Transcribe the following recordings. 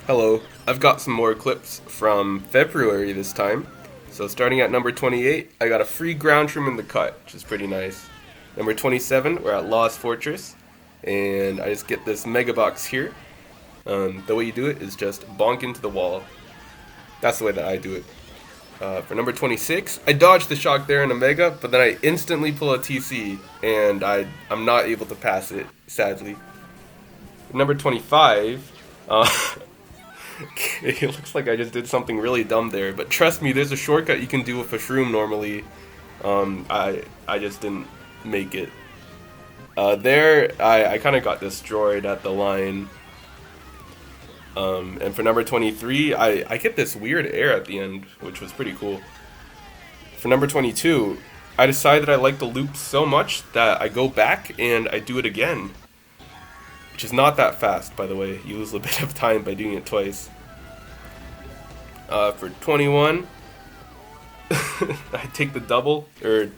Hello, I've got some more clips from February this time. So starting at number 28, I got a free ground room in the cut, which is pretty nice. Number 27, we're at Lost Fortress, and I just get this mega box here. The way you do it is just bonk into the wall. That's the way that I do it. For number 26, I dodged the shock there in a mega, but then I instantly pull a TC, and I'm not able to pass it, sadly. For number 25, it looks like I just did something really dumb there, but trust me, there's a shortcut you can do with a shroom normally. I just didn't make it. I kind of got destroyed at the line. And for number 23, I get this weird air at the end, which was pretty cool. For number 22, I decide that I like the loop so much that I go back and I do it again. Which is not that fast, by the way. You lose a bit of time by doing it twice. For 21, I take the double, or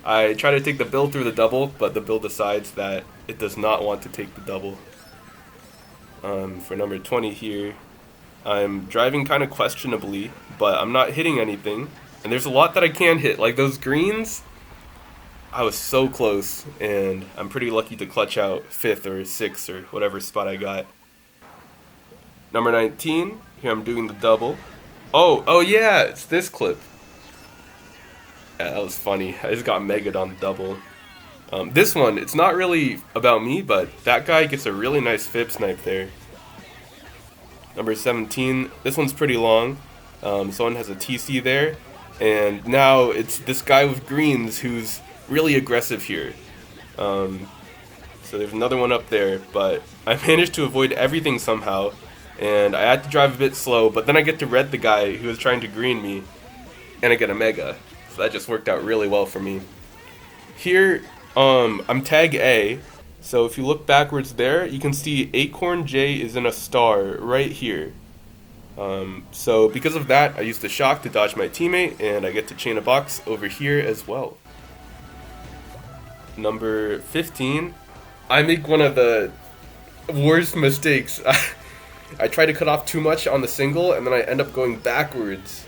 I try to take the bill through the double, but the bill decides that it does not want to take the double. For number 20 here, I'm driving kind of questionably, but I'm not hitting anything. And there's a lot that I can hit, like those greens. I was so close, and I'm pretty lucky to clutch out 5th or 6th or whatever spot I got. Number 19, here I'm doing the double. Oh yeah, it's this clip. Yeah, that was funny. I just got megaed on the double. This one, it's not really about me, but that guy gets a really nice fib snipe there. Number 17, this one's pretty long. Someone has a TC there, and now it's this guy with greens who's really aggressive here. So there's another one up there, but I managed to avoid everything somehow, and I had to drive a bit slow, but then I get to red the guy who was trying to green me, and I get a mega. So that just worked out really well for me. Here, I'm tag A, so if you look backwards there, you can see Acorn J is in a star right here. So because of that, I use the shock to dodge my teammate, and I get to chain a box over here as well. Number 15, I make one of the worst mistakes. I try to cut off too much on the single, and then I end up going backwards,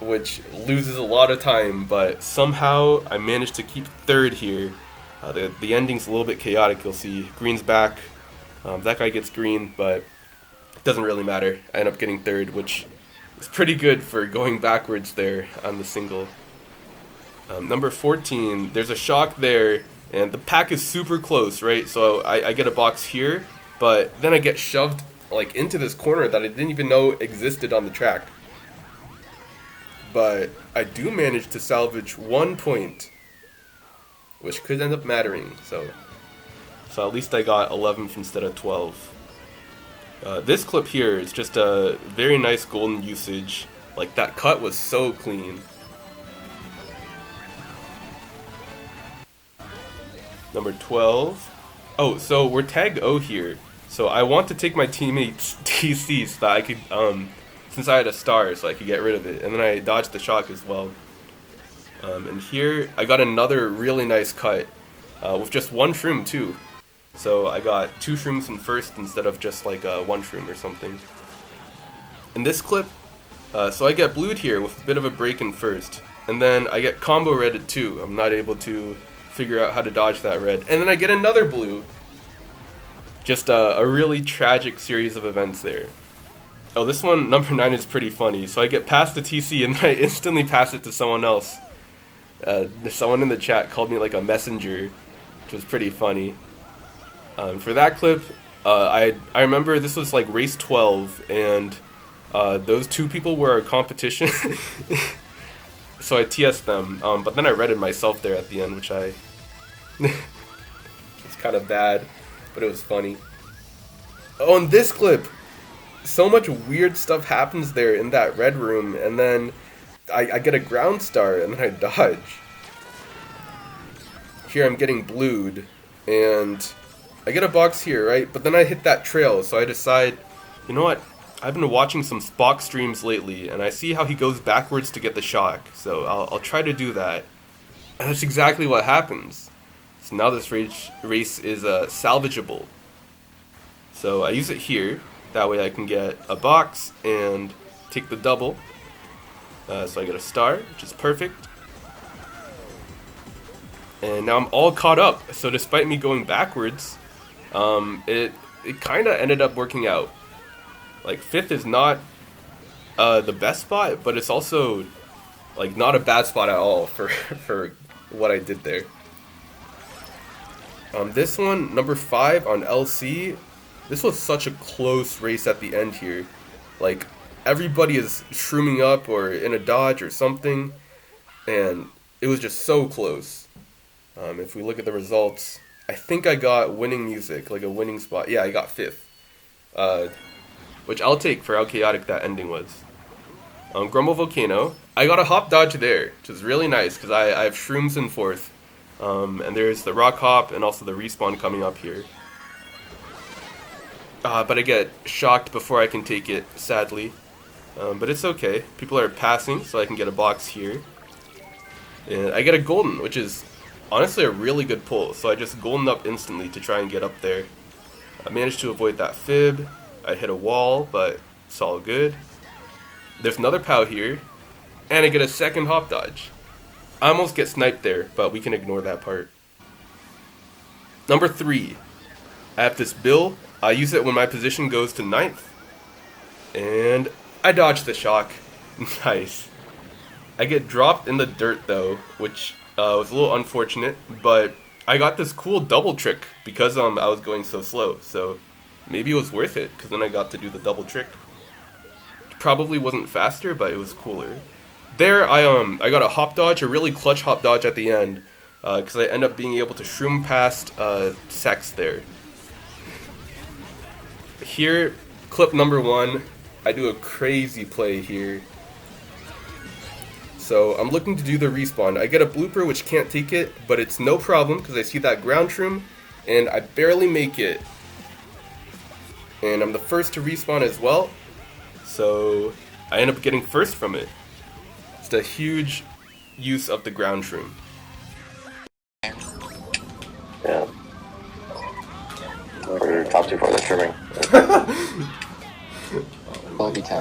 which loses a lot of time, but somehow I managed to keep 3rd here. The ending's a little bit chaotic, you'll see. Green's back, that guy gets green, but it doesn't really matter. I end up getting 3rd, which is pretty good for going backwards there on the single. Number 14, there's a shock there, and the pack is super close, right? So I get a box here, but then I get shoved like into this corner that I didn't even know existed on the track. But I do manage to salvage 1 point, which could end up mattering. So at least I got 11th instead of 12. This clip here is just a very nice golden usage. Like, that cut was so clean. Number 12. Oh, so we're tagged O here. So I want to take my teammate's TC so that I could, since I had a star, so I could get rid of it. And then I dodged the shock as well. And here, I got another really nice cut, with just 1 shroom too. So I got 2 shrooms in first instead of just like 1 shroom or something. In this clip, so I get blued here with a bit of a break in first. And then I get combo redded too. I'm not able to figure out how to dodge that red. And then I get another blue. Just a really tragic series of events there. Oh, this one, number 9, is pretty funny. So I get past the TC and then I instantly pass it to someone else. Someone in the chat called me like a messenger, which was pretty funny. For that clip, I remember this was like race 12, and those 2 people were a competition. So I TS'd them, but then I redded myself there at the end, which it's kind of bad, but it was funny. Oh, and this clip, so much weird stuff happens there in that red room, and then I get a ground star, and then I dodge. Here I'm getting blued, and I get a box here, right? But then I hit that trail, so I decide, you know what? I've been watching some Spock streams lately, and I see how he goes backwards to get the shock, so I'll try to do that. And that's exactly what happens. So now this race is salvageable. So I use it here, That way I can get a box and take the double. So I get a star, which is perfect. And now I'm all caught up. So despite me going backwards, it kind of ended up working out. Like 5th is not the best spot, but it's also like not a bad spot at all for for what I did there. This one, number 5 on LC, this was such a close race at the end here. Like everybody is shrooming up or in a dodge or something, and it was just so close. If we look at the results, I think I got winning music, like a winning spot. Yeah, I got 5th, which I'll take for how chaotic that ending was. Grumble Volcano, I got a hop dodge there, which is really nice because I have shrooms in 4th. And there's the rock hop and also the respawn coming up here. But I get shocked before I can take it, sadly. But it's okay. People are passing, so I can get a box here. And I get a golden, which is honestly a really good pull. So I just golden up instantly to try and get up there. I managed to avoid that fib. I hit a wall, but it's all good. There's another POW here. And I get a second hop dodge. I almost get sniped there, but we can ignore that part. Number 3. I have this bill. I use it when my position goes to 9th. And I dodge the shock. Nice. I get dropped in the dirt though, which was a little unfortunate, but I got this cool double trick because I was going so slow. So maybe it was worth it, because then I got to do the double trick. Probably wasn't faster, but it was cooler. There, I got a hop dodge, a really clutch hop dodge at the end, because I end up being able to shroom past Sex there. Here, clip number 1, I do a crazy play here. So I'm looking to do the respawn. I get a blooper which can't take it, but it's no problem because I see that ground shroom, and I barely make it. And I'm the first to respawn as well, so I end up getting first from it. It's a huge use of the ground shroom. Yeah. Or top 2 for the trimming. Quality time.